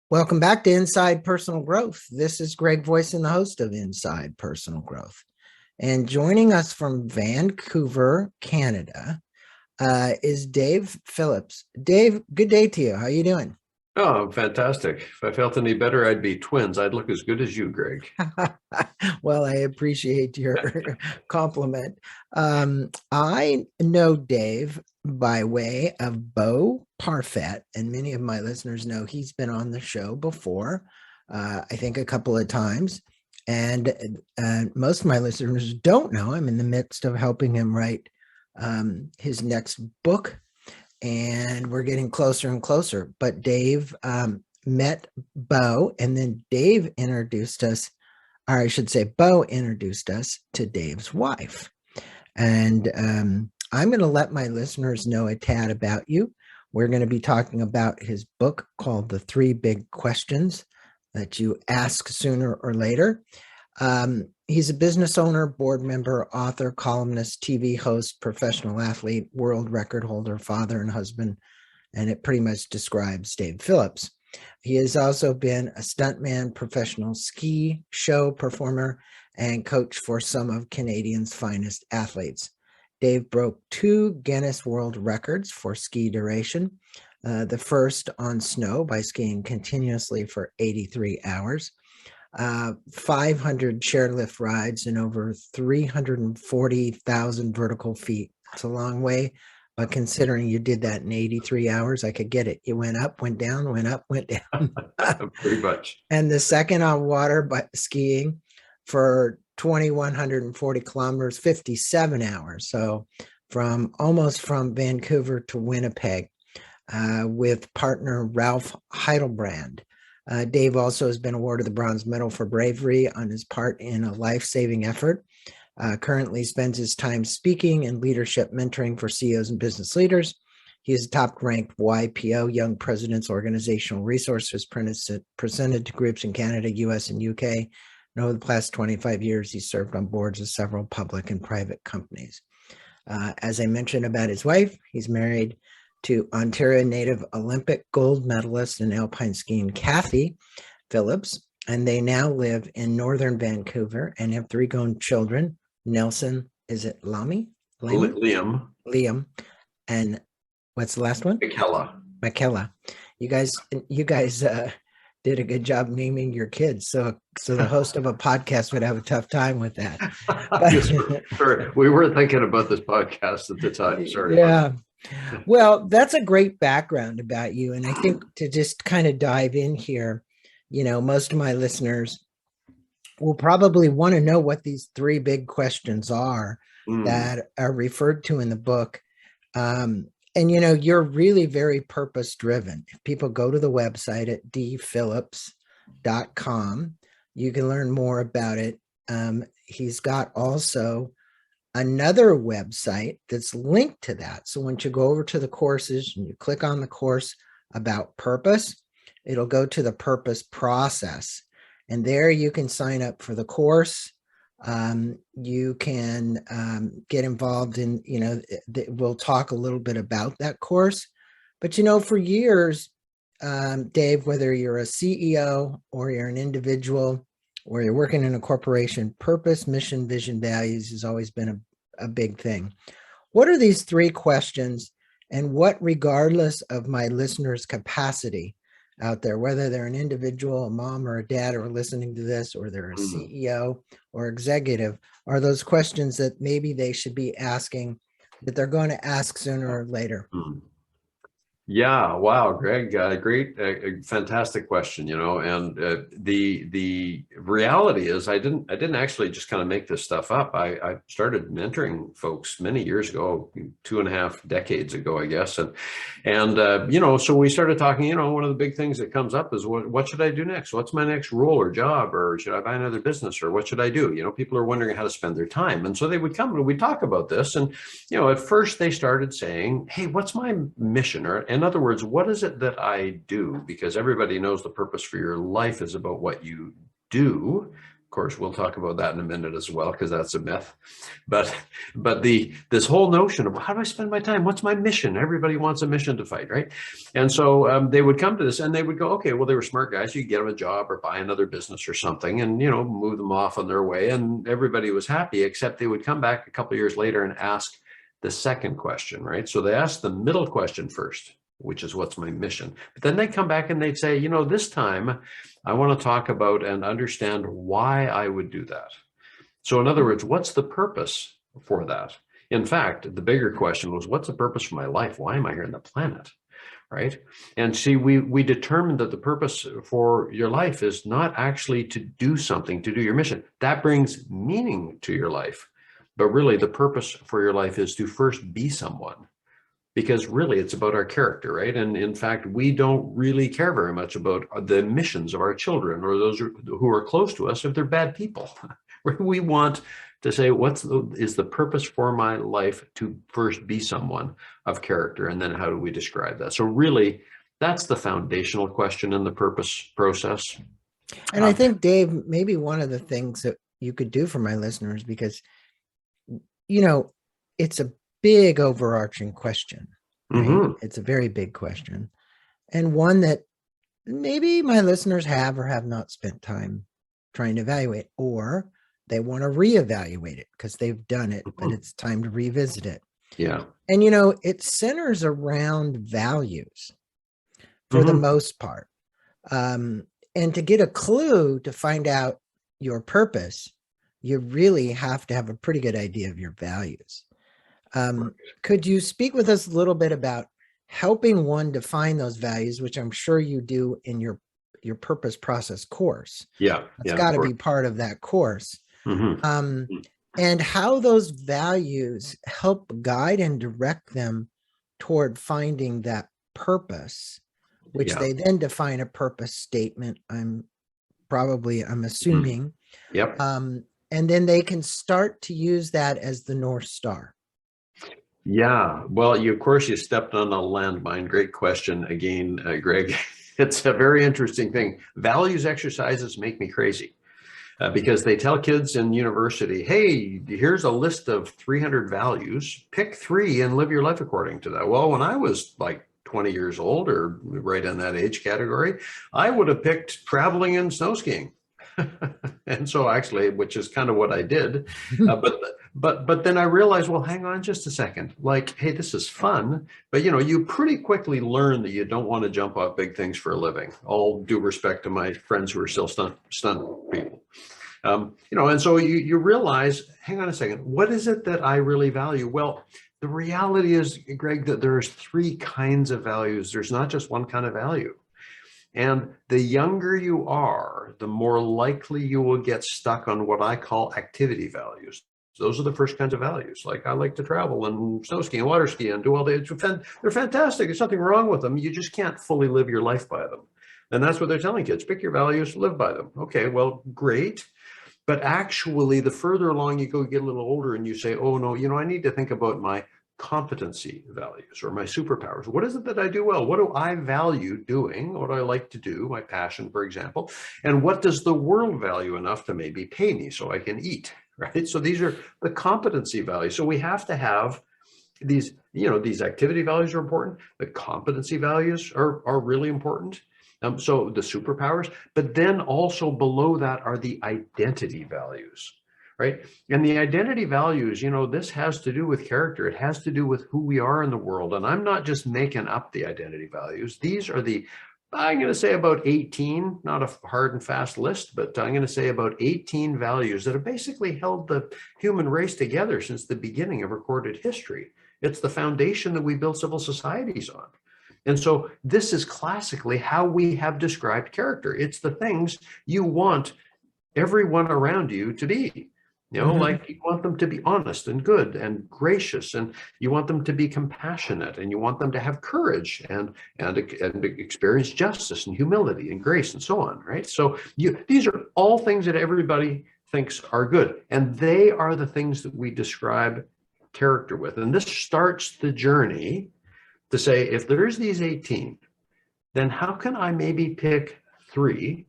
Welcome back to Inside Personal Growth. This is Greg Voisin, the host of Inside Personal Growth. And joining us from Vancouver, Canada, is Dave Phillips. Dave, good day to you. How are you doing? Oh, fantastic. If I felt any better, I'd be twins. I'd look as good as you, Greg. Well, I appreciate your compliment. I know Dave by way of Bo Parfait, and many of my listeners know he's been on the show before, I think a couple of times. And most of my listeners don't know I'm in the midst of helping him write his next book, and we're getting closer and closer. But Dave met Bo, and then Dave introduced us, or I should say, Bo introduced us to Dave's wife. And I'm going to let my listeners know a tad about you. We're going to be talking about his book called The Three Big Questions That You Ask Sooner or Later. He's a business owner, board member, author, columnist, TV host, professional athlete, world record holder, father, and husband. And it pretty much describes Dave Phillips. He has also been a stuntman, professional ski show performer, and coach for some of Canadians' finest athletes. Dave broke 2 Guinness World Records for ski duration. The first on snow by skiing continuously for 83 hours. 500 chairlift rides and over 340,000 vertical feet. It's a long way, but considering you did that in 83 hours, I could get it. You went up, went down, went up, went down. Pretty much. And the second on water, but skiing for 2,140 kilometers, 57 hours. So almost from Vancouver to Winnipeg, with partner Ralph Heidelbrand. Dave also has been awarded the Bronze Medal for bravery on his part in a life-saving effort. Currently spends his time speaking and leadership mentoring for CEOs and business leaders. He is a top-ranked YPO, Young Presidents Organizational Resources, presented to groups in Canada, US, and UK. And over the past 25 years, he served on boards of several public and private companies. As I mentioned about his wife, he's married to Ontario native Olympic gold medalist in alpine skiing, Kathy Phillips, and they now live in northern Vancouver and have 3 grown children. Nelson, is it Lamy? Liam. Liam, and what's the last one? Michaela. You guys did a good job naming your kids. So the host of a podcast would have a tough time with that. Sorry, we were thinking about this podcast at the time. Sorry. Yeah. Well, that's a great background about you. And I think to just kind of dive in here, most of my listeners will probably want to know what these 3 big questions are that are referred to in the book. And, you're really very purpose driven. If people go to the website at dphillips.com, you can learn more about it. He's got also another website that's linked to that. So once you go over to the courses and you click on the course about purpose, it'll go to the purpose process. And there you can sign up for the course. You can get involved in, we'll talk a little bit about that course. But, for years, Dave, whether you're a CEO or you're an individual or you're working in a corporation, purpose, mission, vision, values has always been a big thing. What are these 3 questions, and what, regardless of my listeners' capacity out there, whether they're an individual, a mom or a dad, or listening to this, or they're a CEO or executive, are those questions that maybe they should be asking, that they're going to ask sooner or later? Yeah. Wow, Greg, great, fantastic question. And the reality is, I didn't actually just kind of make this stuff up. I started mentoring folks many years ago, 2.5 decades ago, I guess, and so we started talking. One of the big things that comes up is what should I do next? What's my next role or job, or should I buy another business, or what should I do? People are wondering how to spend their time, and so they would come and we'd talk about this. And at first they started saying, "Hey, what's my mission?" Or, in other words, what is it that I do? Because everybody knows the purpose for your life is about what you do, Of course, we'll talk about that in a minute as well, because that's a myth. But this whole notion of how do I spend my time? What's my mission? Everybody wants a mission to fight, right? And so they would come to this and they would go, okay, well, they were smart guys. You get them a job or buy another business or something, and move them off on their way. And everybody was happy, except they would come back a couple of years later and ask the second question, right? So they asked the middle question first, which is what's my mission? But then they come back and they'd say, this time I want to talk about and understand why I would do that. So in other words, what's the purpose for that? In fact, the bigger question was, what's the purpose for my life? Why am I here on the planet? Right? And see, we determined that the purpose for your life is not actually to do something, to do your mission. That brings meaning to your life. But really, the purpose for your life is to first be someone. Because really, it's about our character, right? And in fact, we don't really care very much about the missions of our children or those who are close to us if they're bad people. We want to say, is the purpose for my life to first be someone of character? And then how do we describe that? So really, that's the foundational question in the purpose process. And I think, Dave, maybe one of the things that you could do for my listeners, because, it's a big overarching question, right? Mm-hmm. It's a very big question, and one that maybe my listeners have or have not spent time trying to evaluate, or they want to reevaluate it because they've done it, but it's time to revisit it. Yeah. And, it centers around values for the most part. And to get a clue to find out your purpose, you really have to have a pretty good idea of your values. Could you speak with us a little bit about helping one define those values, which I'm sure you do in your purpose process course? Yeah. It's got to be part of that course. And how those values help guide and direct them toward finding that purpose, which they then define a purpose statement, I'm assuming. Yep. And then they can start to use that as the North Star. Yeah, well, of course, you stepped on a landmine. Great question again, Greg. It's a very interesting thing. Values exercises make me crazy because they tell kids in university, hey, here's a list of 300 values. Pick 3 and live your life according to that. Well, when I was like 20 years old or right in that age category, I would have picked traveling and snow skiing. And so actually, which is kind of what I did, but then I realized, well, hang on just a second. Like, hey, this is fun, but you pretty quickly learn that you don't want to jump off big things for a living. All due respect to my friends who are still stunt people, and so you realize, hang on a second, what is it that I really value? Well, the reality is, Greg, that there's 3 kinds of values. There's not just one kind of value. And the younger you are, the more likely you will get stuck on what I call activity values. Those are the first kinds of values. Like, I like to travel and snow ski and water ski and do all that. They're fantastic. There's nothing wrong with them. You just can't fully live your life by them. And that's what they're telling kids. Pick your values, live by them. Okay, well, great. But actually, the further along you go, you get a little older and you say, oh, no, I need to think about my competency values or my superpowers. What is it that I do well? What do I value doing? What do I like to do? My passion, for example. And what does the world value enough to maybe pay me so I can eat, right? So these are the competency values. So we have to have these, these activity values are important. The competency values are really important. So the superpowers, but then also below that are the identity values. Right. And the identity values, this has to do with character. It has to do with who we are in the world. And I'm not just making up the identity values. These are I'm going to say about 18, not a hard and fast list, but I'm going to say about 18 values that have basically held the human race together since the beginning of recorded history. It's the foundation that we build civil societies on. And so this is classically how we have described character. It's the things you want everyone around you to be. Like, you want them to be honest and good and gracious, and you want them to be compassionate, and you want them to have courage and experience justice and humility and grace and so on, right? So these are all things that everybody thinks are good, and they are the things that we describe character with. And this starts the journey to say, if there's these 18, then how can I maybe pick 3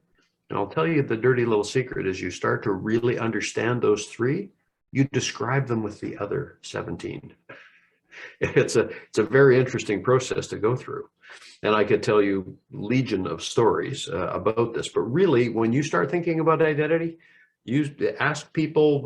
And I'll tell you the dirty little secret is you start to really understand those three, you describe them with the other 17. It's a very interesting process to go through. And I could tell you legion of stories about this, but really when you start thinking about identity, you ask people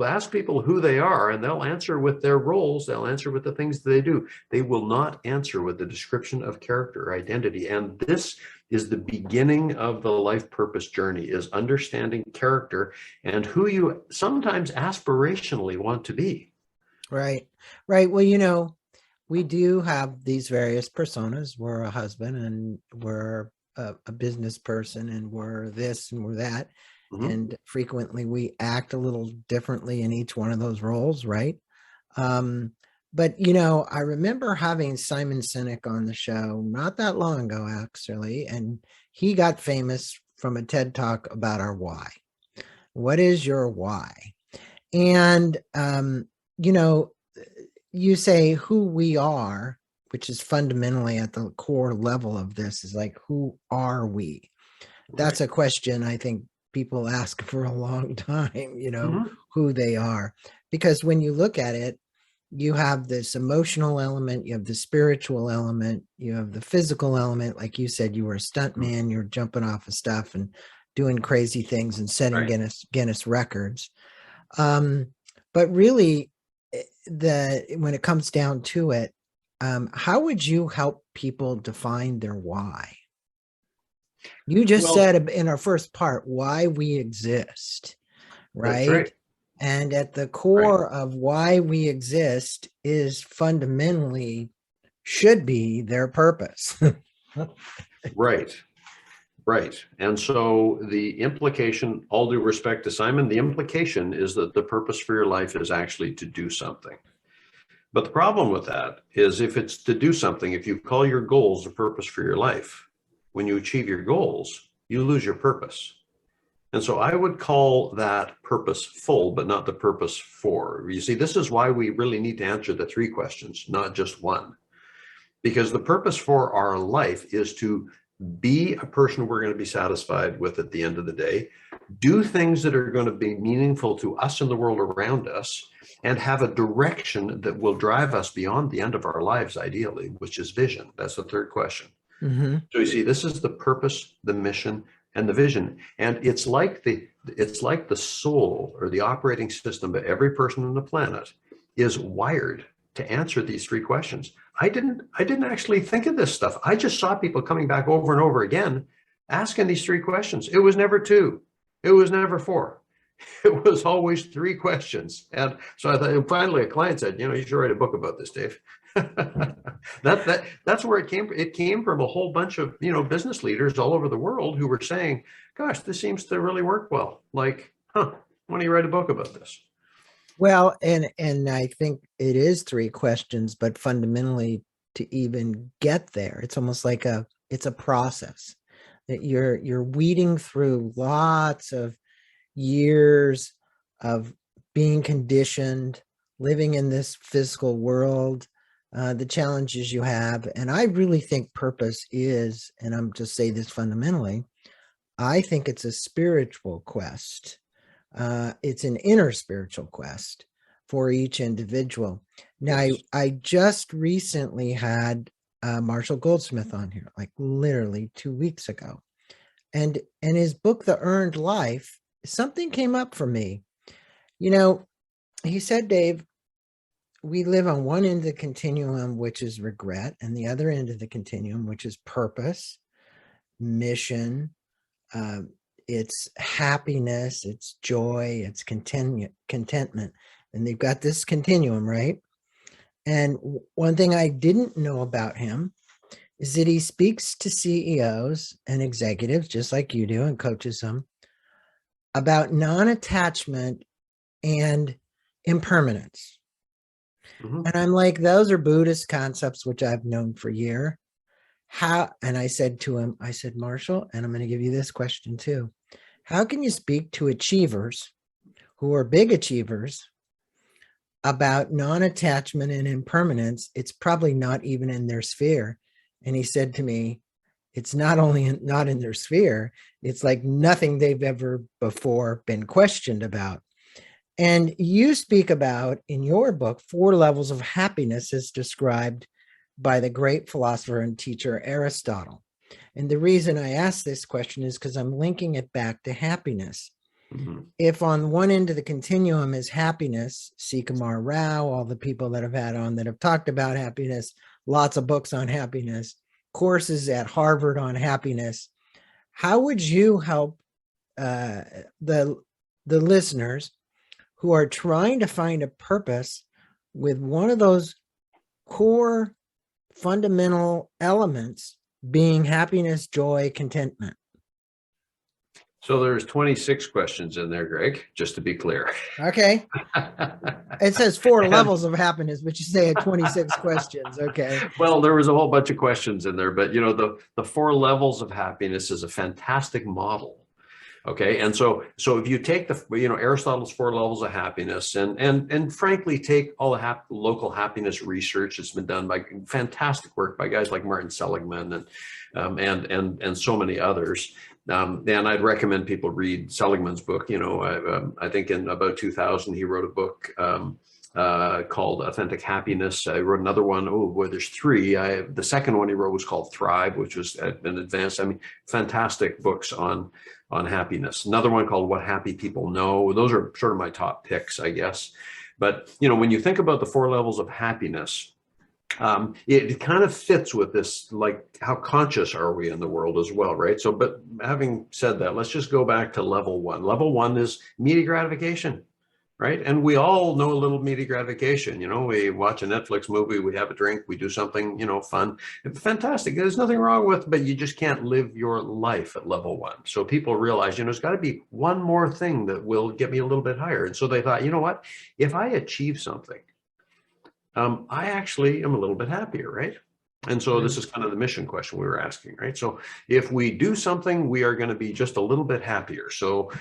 who they are, and they'll answer with their roles. They'll answer with the things that they do. They will not answer with the description of character or identity. And this is the beginning of the life purpose journey, is understanding character and who you sometimes aspirationally want to be. Right. Right. Well, we do have these various personas. We're a husband, and we're a business person, and we're this and we're that. Mhm. And frequently we act a little differently in each one of those roles, right? But I remember having Simon Sinek on the show not that long ago, actually, and he got famous from a TED Talk about our why. What is your why? And you say who we are, which is fundamentally at the core level of this, is like, who are we? That's Right. a question I think people ask for a long time, Mhm. who they are. Because when you look at it, you have this emotional element, you have the spiritual element, you have the physical element. Like you said, you were a stunt Mhm. man, you're jumping off of stuff and doing crazy things and setting Right. Guinness records. But really, when it comes down to it, how would you help people define their why? You just Well, said in our first part why we exist, that's right? right. And at the Right. core of why we exist is fundamentally should be their purpose. Right. Right. And so the implication, all due respect to Simon, the implication is that the purpose for your life is actually to do something. But the problem with that is, if it's to do something, if you call your goals the purpose for your life, when you achieve your goals, you lose your purpose. And so I would call that purposeful, but not the purpose for. You see, this is why we really need to answer the three questions, not just one. Because the purpose for our life is to be a person we're going to be satisfied with at the end of the day, do things that are going to be meaningful to us and the world around us, and have a direction that will drive us beyond the end of our lives, ideally, which is vision. That's the third question. Mm-hmm. So you see, this is the purpose, the mission, and the vision. And it's like the soul, or the operating system of every person on the planet, is wired to answer these three questions. I didn't actually think of this stuff. I just saw people coming back over and over again asking these three questions. It was never two. It was never four. It was always three questions. And so I thought, and finally a client said, you should write a book about this, Dave. That's where it came. It came from a whole bunch of, business leaders all over the world who were saying, gosh, this seems to really work well. Like, why don't you write a book about this? Well, and I think it is three questions, but fundamentally, to even get there, it's almost like it's a process that you're weeding through lots of years of being conditioned, living in this physical world, the challenges you have. And I really think purpose is, and I'm just saying this fundamentally, I think it's a spiritual quest. It's an inner spiritual quest for each individual. Now, Yes. I just recently had Marshall Goldsmith on here, like literally 2 weeks ago. And in his book, The Earned Life, something came up for me. He said, Dave, we live on one end of the continuum, which is regret, and the other end of the continuum, which is purpose, mission, uh, it's happiness, it's joy, it's contentment. And they've got this continuum, right? And one thing I didn't know about him is that he speaks to CEOs and executives, just like you do, and coaches them about non-attachment and impermanence. Mhm. And I'm like, those are Buddhist concepts, which I've known for years. And I said to him, I said, Marshall, and I'm going to give you this question too. How can you speak to achievers who are big achievers about non-attachment and impermanence? It's probably not even in their sphere. And he said to me, It's not only not in their sphere, it's like nothing they've ever before been questioned about. And you speak about in your book 4 levels of happiness as described by the great philosopher and teacher Aristotle. And the reason I ask this question is because I'm linking it back to happiness. Mhm. If on one end of the continuum is happiness, Sikamar Rao, all the people that I've had on that have talked about happiness, lots of books on happiness, courses at Harvard on happiness, how would you help uh, the listeners who are trying to find a purpose with one of those core fundamental elements being happiness, joy, contentment? So there's 26 questions in there, Greg, just to be clear. Okay. It says 4 And, levels of happiness, but you say 26 questions. Okay. well, there was a whole bunch of questions in there, but the 4 levels of happiness is a fantastic model. Okay, and so if you take Aristotle's 4 levels of happiness, and frankly take all the local happiness research that's been done by fantastic work by guys like Martin Seligman and so many others. And I'd recommend people read Seligman's book. I think in about 2000 he wrote a book called Authentic Happiness. I wrote another one. Oh boy, there's 3. The second one he wrote was called Thrive, which was an advanced. I mean, fantastic books on happiness. Another one called What Happy People Know. Those are sort of my top picks, I guess. But when you think about the 4 levels of happiness, it kind of fits with this, like, how conscious are we in the world as well, right? So, but having said that, let's just go back to level 1. Level 1 is immediate gratification. Right. And we all know a little immediate gratification. We watch a Netflix movie, we have a drink, we do something, fun. Fantastic. There's nothing wrong with, but you just can't live your life at level 1. So people realize, there's got to be one more thing that will get me a little bit higher. And so they thought, you know what, if I achieve something, I actually am a little bit happier. Right. And so this is kind of the mission question we were asking, right? So if we do something, we are going to be just a little bit happier. So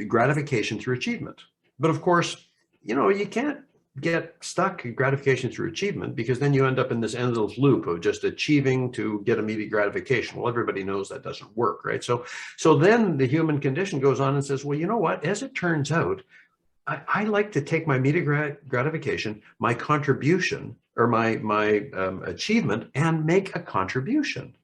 gratification through achievement. But of course, you can't get stuck in gratification through achievement, because then you end up in this endless loop of just achieving to get immediate gratification. Well, everybody knows that doesn't work, right? So then the human condition goes on and says, well, you know what? As it turns out, I like to take my immediate gratification, my contribution, or my achievement, and make a contribution.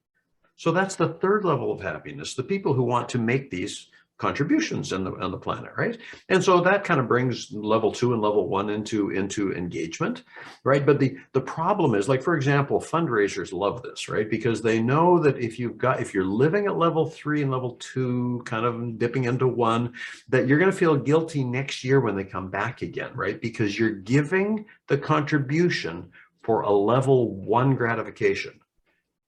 So that's the 3rd level of happiness, the people who want to make these contributions on the planet, right? And so that kind of brings level 2 and level 1 into engagement, right? But the problem is, like, for example, fundraisers love this, right? Because they know that if you're living at level 3 and level 2, kind of dipping into 1, that you're going to feel guilty next year when they come back again, right? Because you're giving the contribution for a level 1 gratification.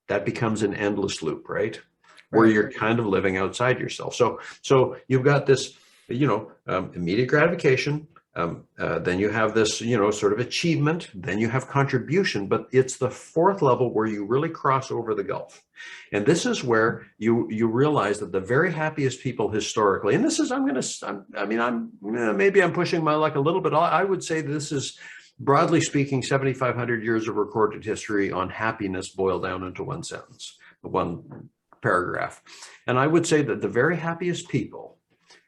That becomes an endless loop, right? Where you're kind of living outside yourself. So you've got this, immediate gratification. Then you have this, sort of achievement. Then you have contribution. But it's the 4th level where you really cross over the gulf. And this is where you realize that the very happiest people historically, and this is, maybe I'm pushing my luck a little bit. I would say this is, broadly speaking, 7,500 years of recorded history on happiness boiled down into one sentence, one paragraph. And I would say that the very happiest people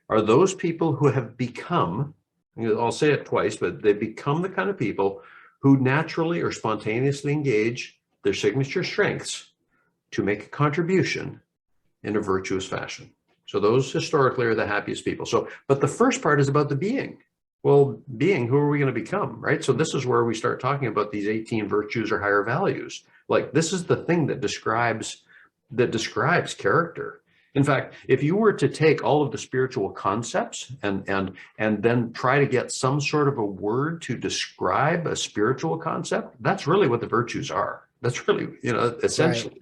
are those people who have become, I'll say it twice, but they become the kind of people who naturally or spontaneously engage their signature strengths to make a contribution in a virtuous fashion. So those historically are the happiest people. So, but the first part is about the being. Well, being, who are we going to become, right? So this is where we start talking about these 18 virtues or higher values. Like, this is the thing that describes character. In fact, if you were to take all of the spiritual concepts and then try to get some sort of a word to describe a spiritual concept, that's really what the virtues are. That's really, essentially,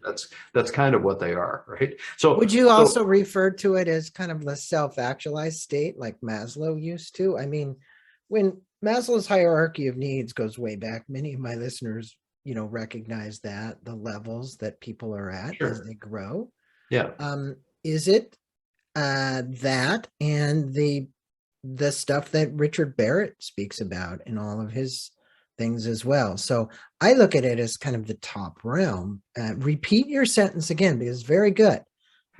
that's kind of what they are, right? So would you also refer to it as kind of the self-actualized state, like Maslow used to? I mean, when Maslow's hierarchy of needs goes way back, many of my listeners, recognize that the levels that people are at as they grow. Yeah. Is it that and the stuff that Richard Barrett speaks about in all of his things as well. So I look at it as kind of the top realm. Repeat your sentence again because it's very good.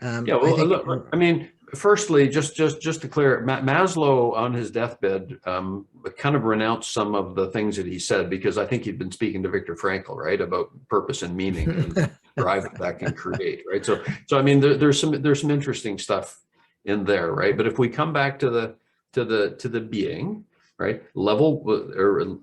Yeah, I well, think look, I mean, firstly, just to clear, Maslow on his deathbed kind of renounced some of the things that he said, because I think he'd been speaking to Viktor Frankl, right, about purpose and meaning and drive that can create, right? So I mean, there's some interesting stuff in there, right? But if we come back to the being, right, level or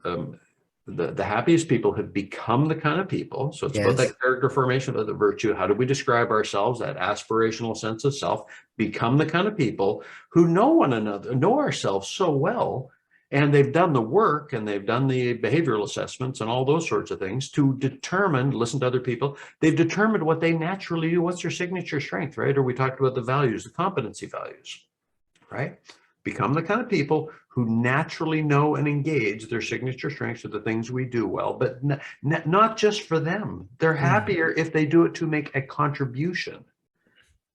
the happiest people have become the kind of people. So it's about yes. that character formation of the virtue. How do we describe ourselves? That aspirational sense of self. Become the kind of people who know one another, know ourselves so well, and they've done the work and they've done the behavioral assessments and all those sorts of things to determine, listen to other people. They've determined what they naturally do. What's their signature strength, right? Or we talked about the values, the competency values, right? Become the kind of people who naturally know and engage their signature strengths are the things we do well, but not just for them. They're happier if they do it to make a contribution,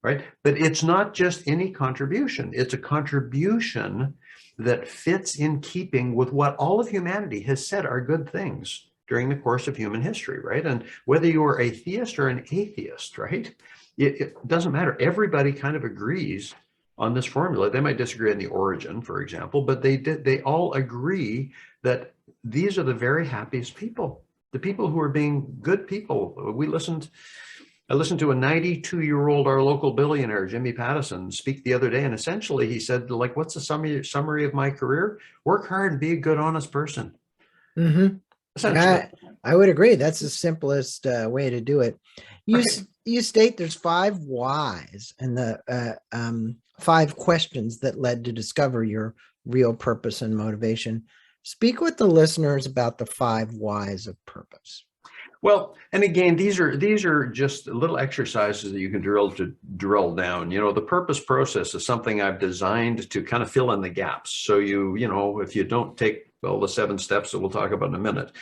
right? But it's not just any contribution. It's a contribution that fits in keeping with what all of humanity has said are good things during the course of human history, right? And whether you are a theist or an atheist, right? It doesn't matter. Everybody kind of agrees on this formula. They might disagree on the origin, for example, but they all agree that these are the very happiest people, the people who are being good people. I listened to a 92-year-old, our local billionaire, Jimmy Pattison, speak the other day, and essentially he said, like, what's the summary of my career? Work hard and be a good, honest person. Mm-hmm. Essentially. I would agree. That's the simplest way to do it. Right. You state there's 5 whys and the 5 questions that led to discover your real purpose and motivation. Speak with the listeners about the 5 whys of purpose. Well, and again, these are just little exercises that you can drill down. You know, the purpose process is something I've designed to kind of fill in the gaps. So you know, if you don't take all the 7 steps that we'll talk about in a minute,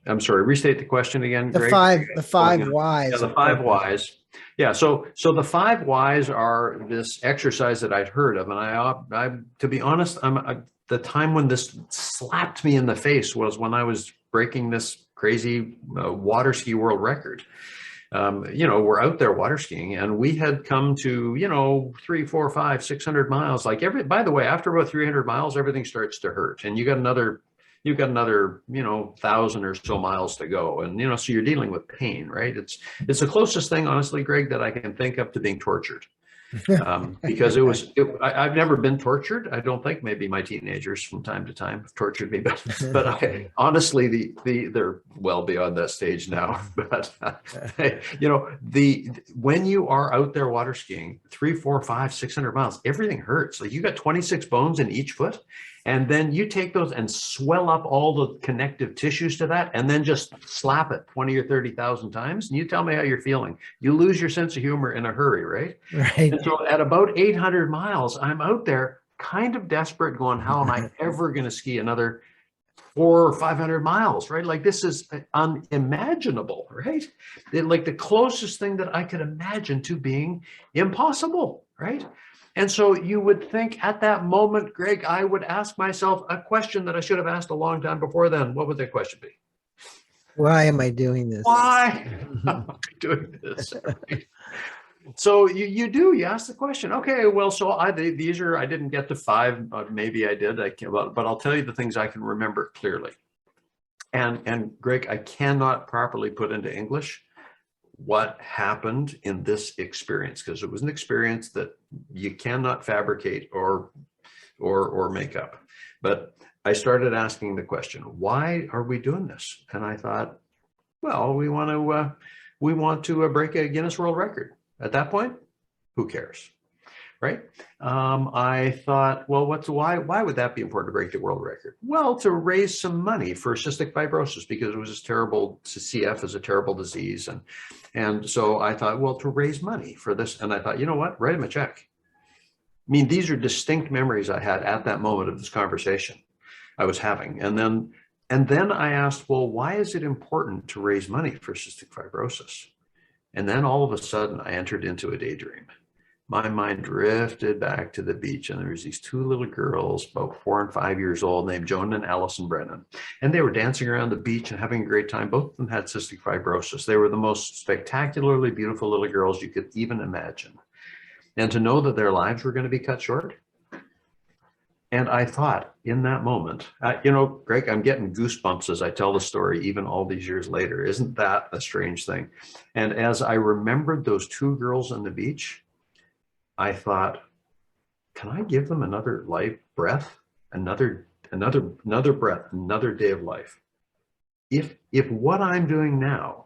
I'm sorry, restate the question again, Greg. The five whys. Yeah, the 5 whys. Yeah, so the 5 whys are this exercise that I'd heard of, and I to be honest, the time when this slapped me in the face was when I was breaking this crazy water ski world record. You know, we're out there water skiing, and we had come to, you know, 3, 4, 5, 600 miles. Like by the way, after about 300 miles, everything starts to hurt, and you've got another, you know, 1,000 or so miles to go. And, you know, so you're dealing with pain, right? It's the closest thing, honestly, Greg, that I can think of to being tortured. Because I've never been tortured. I don't think. Maybe my teenagers from time to time have tortured me, but honestly, they're well beyond that stage now. But you know, when you are out there water skiing 3, 4, 5, 600 miles, everything hurts. Like you got 26 bones in each foot. And then you take those and swell up all the connective tissues to that, and then just slap it 20 or 30,000 times. And you tell me how you're feeling. You lose your sense of humor in a hurry, right? Right. And so at about 800 miles, I'm out there kind of desperate going, how am I ever going to ski another 400 or 500 miles, right? Like this is unimaginable, right? Like the closest thing that I could imagine to being impossible, right? And so you would think at that moment, Greg, I would ask myself a question that I should have asked a long time before then. What would that question be? Why am I doing this? Why am I doing this? Right? So you ask the question. Okay, well, so I didn't get to 5. Maybe I did. But I'll tell you the things I can remember clearly. And Greg, I cannot properly put into English what happened in this experience, because it was an experience that you cannot fabricate or make up. But I started asking the question, why are we doing this? And I thought, well, we want to break a Guinness World Record. At that point, who cares, right? I thought, well, why would that be important to break the world record? Well, to raise some money for cystic fibrosis, because it was this terrible, CF is a terrible disease. And so I thought, well, to raise money for this. And I thought, you know what, write him a check. I mean, these are distinct memories I had at that moment of this conversation I was having. And then I asked, well, why is it important to raise money for cystic fibrosis? And then all of a sudden I entered into a daydream. my mind drifted back to the beach, and there was these two little girls, about 4 and 5 years old, named Joan and Allison Brennan. And they were dancing around the beach and having a great time. Both of them had cystic fibrosis. They were the most spectacularly beautiful little girls you could even imagine. And to know that their lives were going to be cut short. And I thought in that moment, Greg, I'm getting goosebumps as I tell the story, even all these years later. Isn't that a strange thing? And as I remembered those two girls on the beach, I thought, can I give them another life breath, another breath, another day of life? If what I'm doing now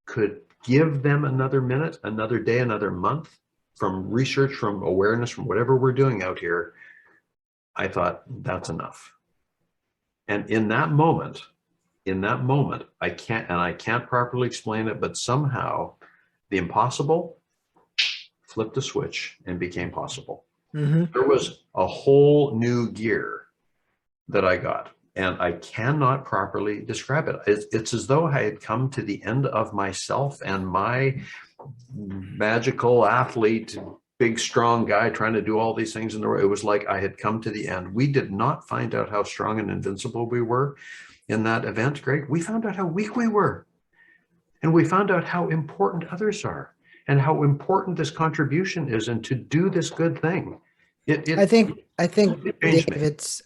could give them another minute, another day, another month, from research, from awareness, from whatever we're doing out here, I thought that's enough. And in that moment, I can't properly explain it, but somehow the impossible flipped a switch and became possible. Mm-hmm. There was a whole new gear that I got, and I cannot properly describe it. It's as though I had come to the end of myself and my magical athlete, big, strong guy trying to do all these things in the world. It was like I had come to the end. We did not find out how strong and invincible we were in that event, Greg. We found out how weak we were. And we found out how important others are and how important this contribution is, and to do this good thing. I think It Dave, changed me. it's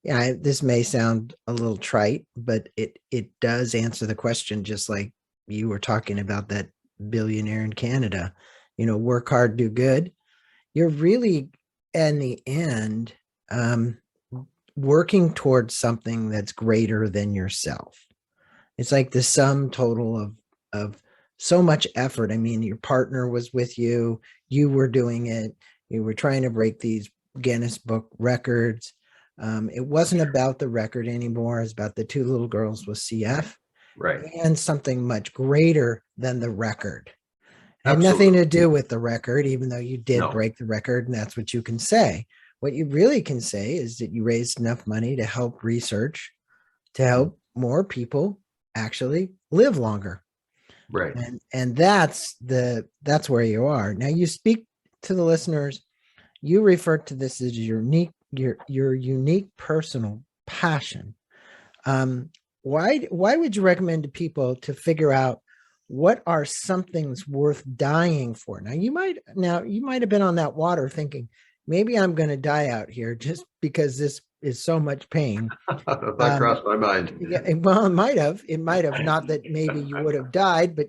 yeah, this may sound a little trite, but it does answer the question, just like you were talking about that billionaire in Canada. Work hard, do good. You're really, in the end, working towards something that's greater than yourself. It's like the sum total of so much effort. I mean, your partner was with you, you were doing it, you were trying to break these Guinness Book records. It wasn't about the record anymore. It's about the two little girls with CF Right. and something much greater than the record. It had nothing Absolutely. to do with the record, even though you did No. break the record, and that's what you can say. What you really can say is that you raised enough money to help research, to help more people actually live longer. Right. And that's where you are. Now you speak to the listeners, you refer to this as your unique personal passion. Why would you recommend to people to figure out what are some things worth dying for? Now you might have been on that water thinking, maybe I'm going to die out here just because this is so much pain. That crossed my mind. Yeah, well, it might have not that maybe you would have died, but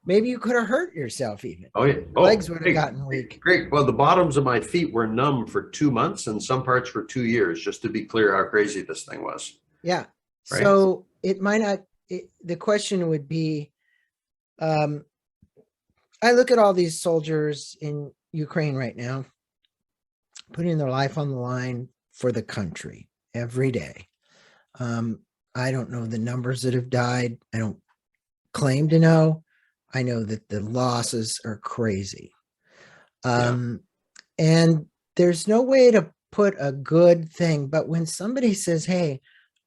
maybe you could have hurt yourself even. Oh, yeah. Your Oh, legs would have hey, gotten weak. great. Well, the bottoms of my feet were numb for 2 months and some parts for 2 years, just to be clear how crazy this thing was. Yeah. Right. So it might not, the question would be, I look at all these soldiers in Ukraine right now, putting their life on the line for the country every day. I don't know the numbers that have died. I don't claim to know. I know that the losses are crazy. And there's no way to put a good thing, but when somebody says, hey,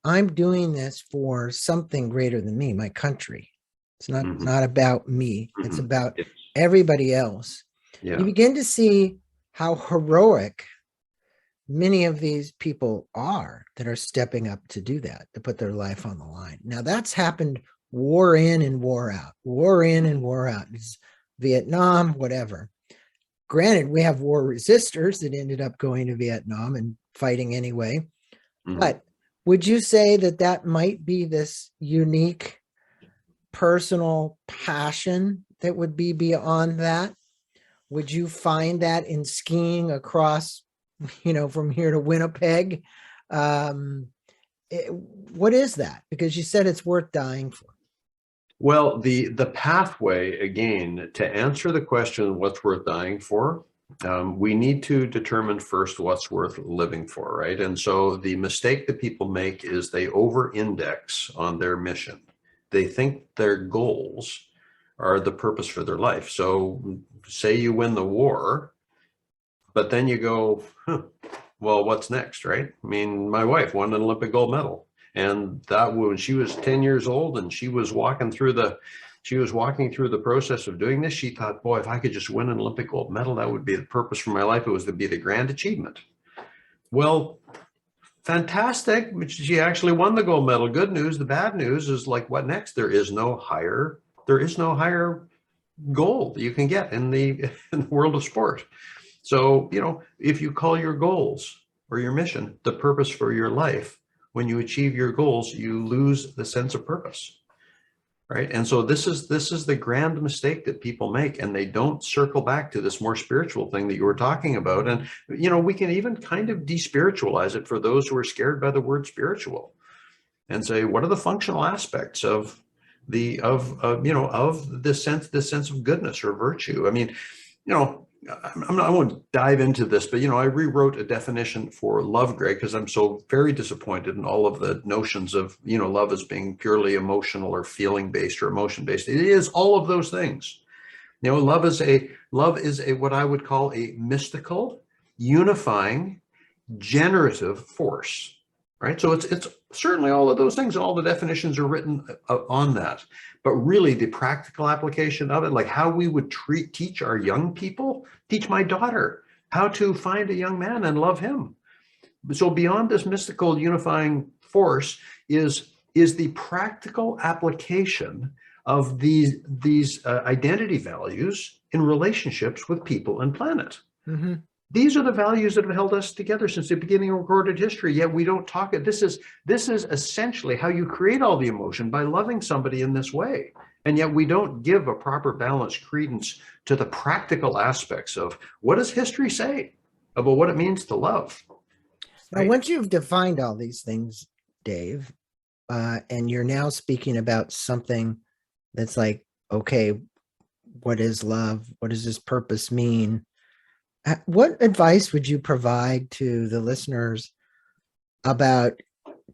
I'm doing this for something greater than me, my country, it's not about me, it's about everybody else. You begin to see how heroic many of these people are that are stepping up to do that, to put their life on the line. Now that's happened war in and war out, war in and war out. It's Vietnam, whatever. Granted, we have war resistors that ended up going to Vietnam and fighting anyway. But would you say that might be this unique personal passion that would be beyond that? Would you find that in skiing across, from here to Winnipeg? What is that? Because you said it's worth dying for. Well, the pathway, again, to answer the question, what's worth dying for, we need to determine first what's worth living for, right? And so the mistake that people make is they over-index on their mission. They think their goals are the purpose for their life. So say you win the war, but then you go, well, what's next, right? I mean, my wife won an Olympic gold medal. And that when she was 10 years old and she was walking through the she was walking through the process of doing this. She thought, boy, if I could just win an Olympic gold medal, that would be the purpose for my life. It was to be the grand achievement. Well, fantastic. She actually won the gold medal. Good news. The bad news is, like, what next? There is no higher goal that you can get in the world of sport. So, if you call your goals or your mission the purpose for your life, when you achieve your goals, you lose the sense of purpose, right? And so this is the grand mistake that people make, and they don't circle back to this more spiritual thing that you were talking about. And we can even kind of despiritualize it for those who are scared by the word spiritual, and say, what are the functional aspects of the sense of goodness or virtue? I mean, I won't dive into this, but I rewrote a definition for love, Greg, because I'm so very disappointed in all of the notions of love as being purely emotional or feeling based or emotion based. It is all of those things. Love is a what I would call a mystical, unifying, generative force. Right. So it's certainly all of those things. All the definitions are written on that. But really, the practical application of it, like how we would teach our young people, teach my daughter how to find a young man and love him. So beyond this mystical unifying force is the practical application of these identity values in relationships with people and planet. Mm-hmm. These are the values that have held us together since the beginning of recorded history, yet we don't talk it. This is essentially how you create all the emotion, by loving somebody in this way. And yet we don't give a proper balanced credence to the practical aspects of what does history say about what it means to love. Right? Now, once you've defined all these things, Dave, and you're now speaking about something that's like, okay, what is love? What does this purpose mean? What advice would you provide to the listeners about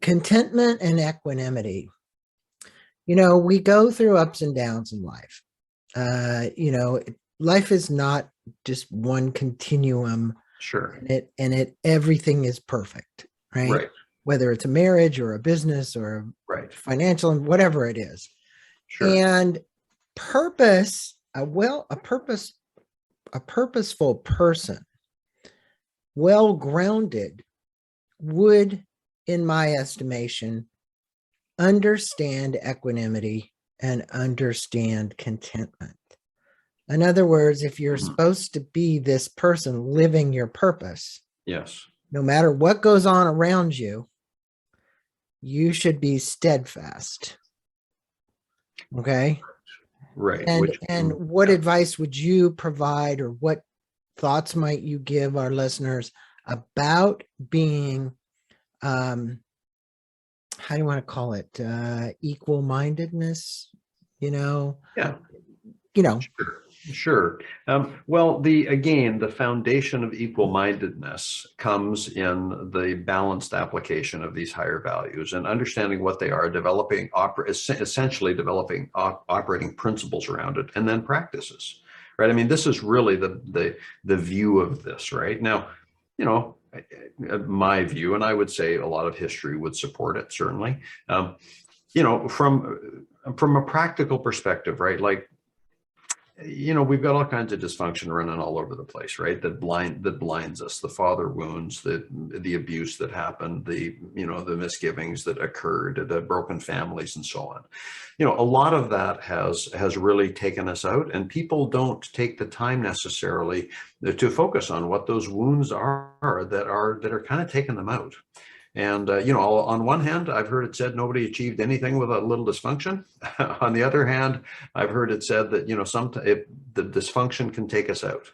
contentment and equanimity? We go through ups and downs in life. Life is not just one continuum. Sure. And everything is perfect, right? Right. Whether it's a marriage or a business or financial and whatever it is. Sure. And purpose, a purposeful person, well-grounded, would, in my estimation, understand equanimity and understand contentment. In other words, if you're supposed to be this person living your purpose, yes, no matter what goes on around you, you should be steadfast. Okay? Right. And what advice would you provide, or what thoughts might you give our listeners about being, how do you want to call it? Equal-mindedness, Yeah. Sure. Well, the foundation of equal-mindedness comes in the balanced application of these higher values and understanding what they are, essentially developing operating principles around it, and then practices. Right. I mean, this is really the view of this. Right now, my view, and I would say a lot of history would support it. Certainly, from a practical perspective, right, like. We've got all kinds of dysfunction running all over the place, right? That blinds us, the father wounds, the abuse that happened, the misgivings that occurred, the broken families, and so on. A lot of that has really taken us out, and people don't take the time necessarily to focus on what those wounds are that are kind of taking them out. And, on one hand, I've heard it said nobody achieved anything with a little dysfunction. On the other hand, I've heard it said that, the dysfunction can take us out.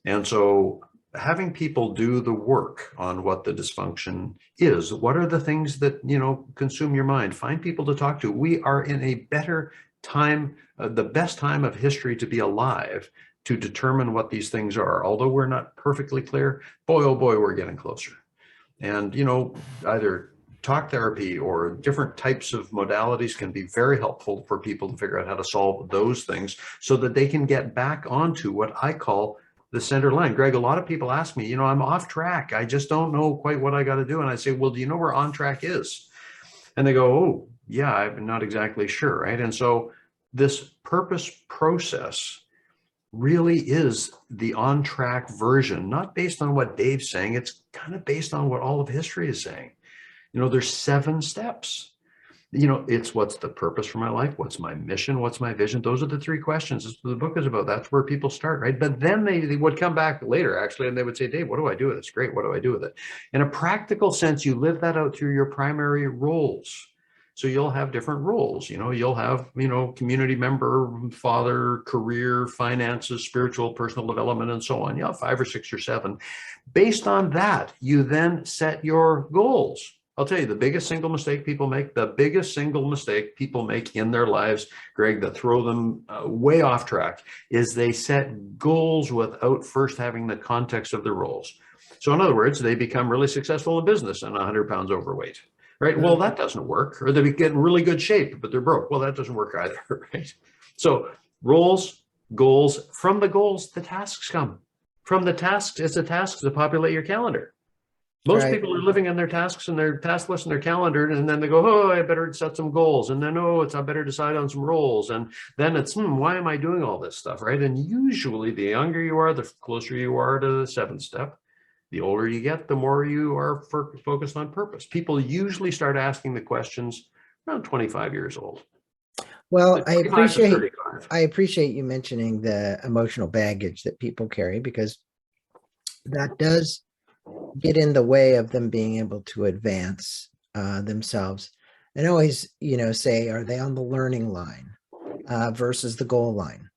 And so having people do the work on what the dysfunction is, what are the things that, consume your mind? Find people to talk to. We are in a better time, the best time of history to be alive, to determine what these things are. Although we're not perfectly clear, boy, oh boy, we're getting closer. And, either talk therapy or different types of modalities can be very helpful for people to figure out how to solve those things so that they can get back onto what I call the center line. Greg, a lot of people ask me, I'm off track. I just don't know quite what I got to do. And I say, well, do you know where on track is? And they go, oh, yeah, I'm not exactly sure. Right. And so this purpose process really is the on track version, not based on what Dave's saying. It's kind of based on what all of history is saying. There's 7 steps. It's what's the purpose for my life? What's my mission? What's my vision? Those are the 3 questions. That's what the book is about. That's where people start, right? But then they would come back later, actually, and they would say, Dave, what do I do with this? Great. What do I do with it? In a practical sense, you live that out through your primary roles. So you'll have different roles. You'll have, community member, father, career, finances, spiritual, personal development, and so on. You'll have 5 or 6 or 7. Based on that, you then set your goals. I'll tell you, the biggest single mistake people make in their lives, Greg, that throw them way off track, is they set goals without first having the context of their roles. So in other words, they become really successful in business and 100 pounds overweight, right? Well, that doesn't work. Or they get in really good shape, but they're broke. Well, that doesn't work either, right? So roles, goals, from the goals, the tasks come. From the tasks, it's a task to populate your calendar. Most people are living in their tasks and their task list and their calendar, and then they go, oh, I better set some goals. And then, I better decide on some roles. And then it's, why am I doing all this stuff, right? And usually the younger you are, the closer you are to the 7th step. The older you get, the more you are focused on purpose. People usually start asking the questions around 25 years old. Well, I appreciate you mentioning the emotional baggage that people carry, because that does get in the way of them being able to advance themselves. And always, say, are they on the learning line versus the goal line?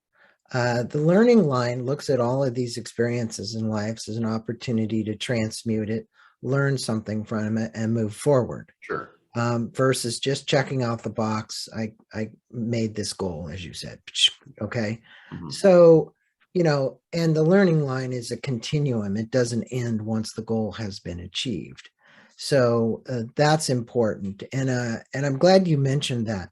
The learning line looks at all of these experiences in life as an opportunity to transmute it, learn something from it, and move forward. Sure. Versus just checking off the box. I made this goal, as you said. Okay. Mm-hmm. So, and the learning line is a continuum. It doesn't end once the goal has been achieved. So that's important. And I'm glad you mentioned that.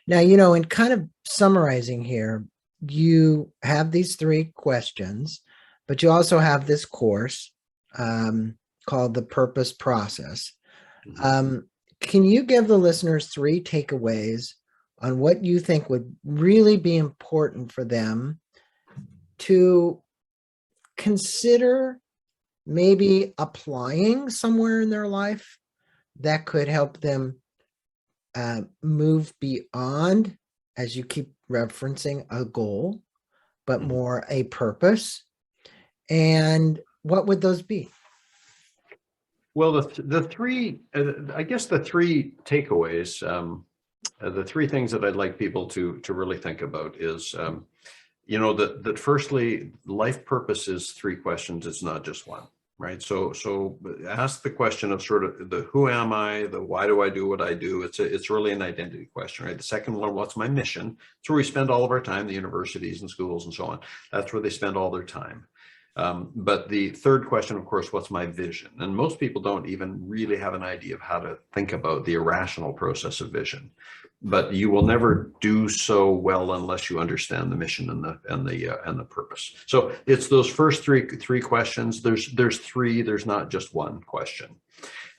Now, in kind of summarizing here, you have these 3 questions, but you also have this course called the Purpose Process. Mm-hmm. Can you give the listeners 3 takeaways on what you think would really be important for them to consider maybe applying somewhere in their life that could help them move beyond, as you keep referencing, a goal, but more a purpose? And what would those be? Well, the 3, I guess the 3 takeaways, the 3 things that I'd like people to really think about is, that firstly, life purpose is 3 questions. It's not just one, right? So ask the question of sort of the who am I, the why do I do what I do? It's really an identity question, right? The second one, what's my mission? It's where we spend all of our time, the universities and schools and so on. That's where they spend all their time. But the third question, of course, what's my vision? And most people don't even really have an idea of how to think about the irrational process of vision. But you will never do so well unless you understand the mission and the purpose. So it's those first three questions. There's 3. There's not just one question.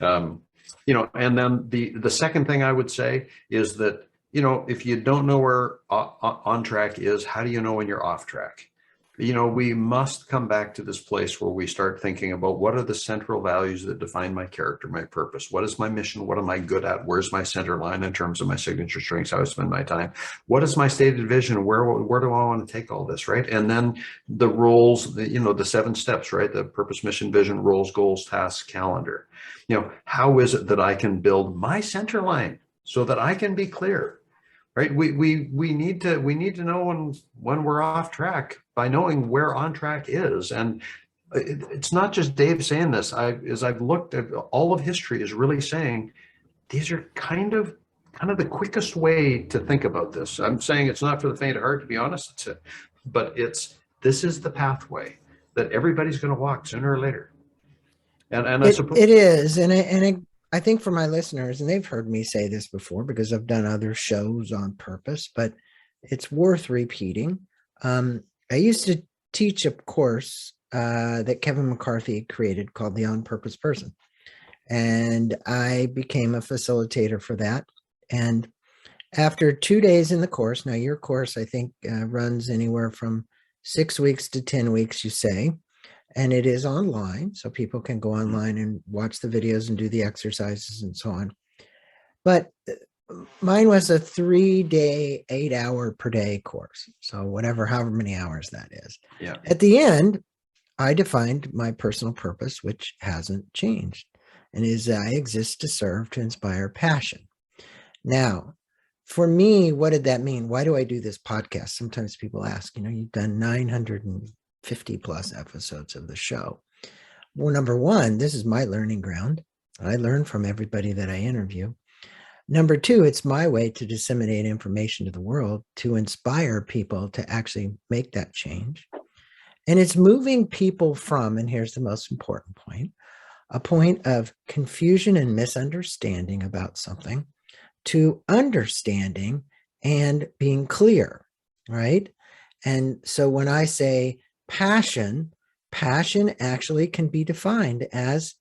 And then the second thing I would say is that if you don't know where on track is, how do you know when you're off track? We must come back to this place where we start thinking about what are the central values that define my character, my purpose? What is my mission? What am I good at? Where's my center line in terms of my signature strengths, how I spend my time? What is my stated vision? Where do I want to take all this, right? And then the roles, the 7 steps, right? The purpose, mission, vision, roles, goals, tasks, calendar. How is it that I can build my center line so that I can be clear? Right, we need to know when we're off track by knowing where on track is, and it's not just Dave saying this. As I've looked at all of history, is really saying these are kind of the quickest way to think about this. I'm saying it's not for the faint of heart, to be honest, but this is the pathway that everybody's going to walk sooner or later. And I suppose it is, and I think for my listeners, and they've heard me say this before because I've done other shows on purpose, but it's worth repeating. I used to teach a course that Kevin McCarthy created called The On Purpose Person. And I became a facilitator for that. And After 2 days in the course, now your course, I think, runs anywhere from 6 weeks to 10 weeks, you say, and it is online. So people can go online and watch the videos and do the exercises and so on. But mine was a 3-day, 8-hour per day course. So however many hours that is. Yeah. At the end, I defined my personal purpose, which hasn't changed, and is I exist to serve, to inspire passion. Now, for me, what did that mean? Why do I do this podcast? Sometimes people ask, you've done 950 plus episodes of the show. Well, number one, this is my learning ground. I learn from everybody that I interview. Number two, it's my way to disseminate information to the world to inspire people to actually make that change. And it's moving people from, and here's the most important point, a point of confusion and misunderstanding about something to understanding and being clear, right? And so when I say passion actually can be defined as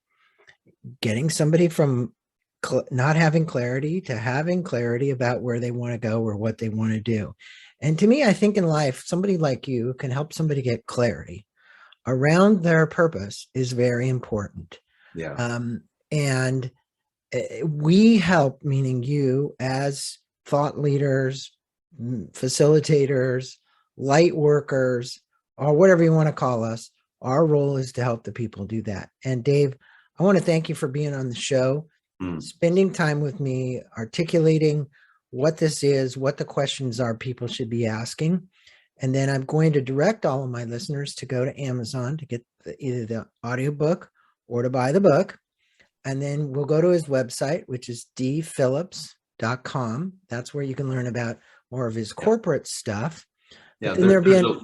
getting somebody from not having clarity to having clarity about where they want to go or what they want to do. And to me, I think in life, somebody like you can help somebody get clarity around their purpose is very important. Yeah. And we help, meaning you as thought leaders, facilitators, light workers, or whatever you want to call us. Our role is to help the people do that. And Dave, I want to thank you for being on the show, spending time with me, articulating what this is, what the questions are people should be asking. And then I'm going to direct all of my listeners to go to Amazon to get either the audiobook or to buy the book. And then we'll go to his website, which is dphillips.com. That's where you can learn about more of his corporate stuff. Yeah, then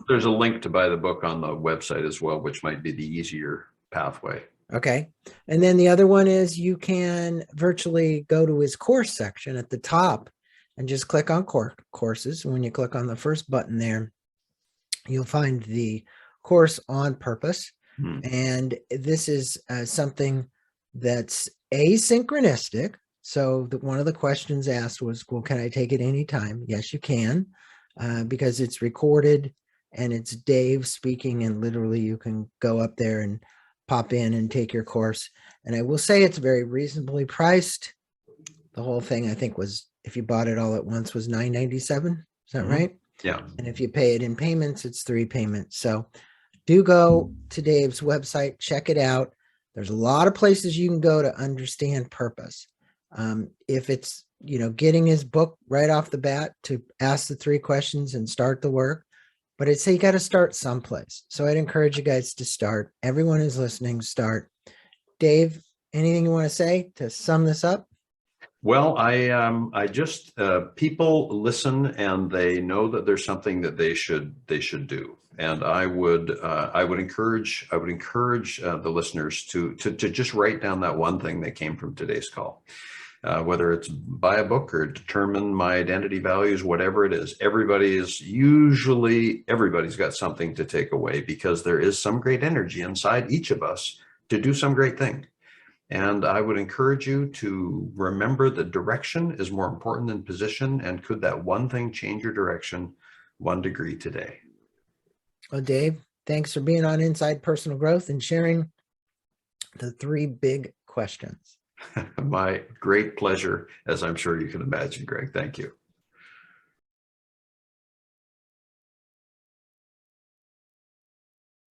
there's a link to buy the book on the website as well, which might be the easier pathway. Okay. And then the other one is you can virtually go to his course section at the top and just click on courses. And when you click on the first button there, you'll find the course on purpose. And this is something that's asynchronistic. So one of the questions asked was, well, can I take it anytime? Yes, you can, because it's recorded and it's Dave speaking, and literally you can go up there and pop in and take your course. And I will say it's very reasonably priced. The whole thing, I think, was, if you bought it all at once, was $997. Is that right? Yeah. And if you pay it in payments, it's 3 payments. So do go to Dave's website, check it out. There's a lot of places you can go to understand purpose. If it's, getting his book right off the bat to ask the 3 questions and start the work, but I'd say you got to start someplace. So I'd encourage you guys to start. Everyone who's listening, start. Dave, anything you want to say to sum this up? Well, I just people listen and they know that there's something that they should do, and I would encourage the listeners to just write down that one thing that came from today's call, whether it's buy a book or determine my identity values, whatever it is. Everybody's got something to take away, because there is some great energy inside each of us to do some great thing. And I would encourage you to remember that direction is more important than position. And could that one thing change your direction 1 degree today? Well, Dave, thanks for being on Inside Personal Growth and sharing the 3 big questions. My great pleasure, as I'm sure you can imagine, Greg. Thank you.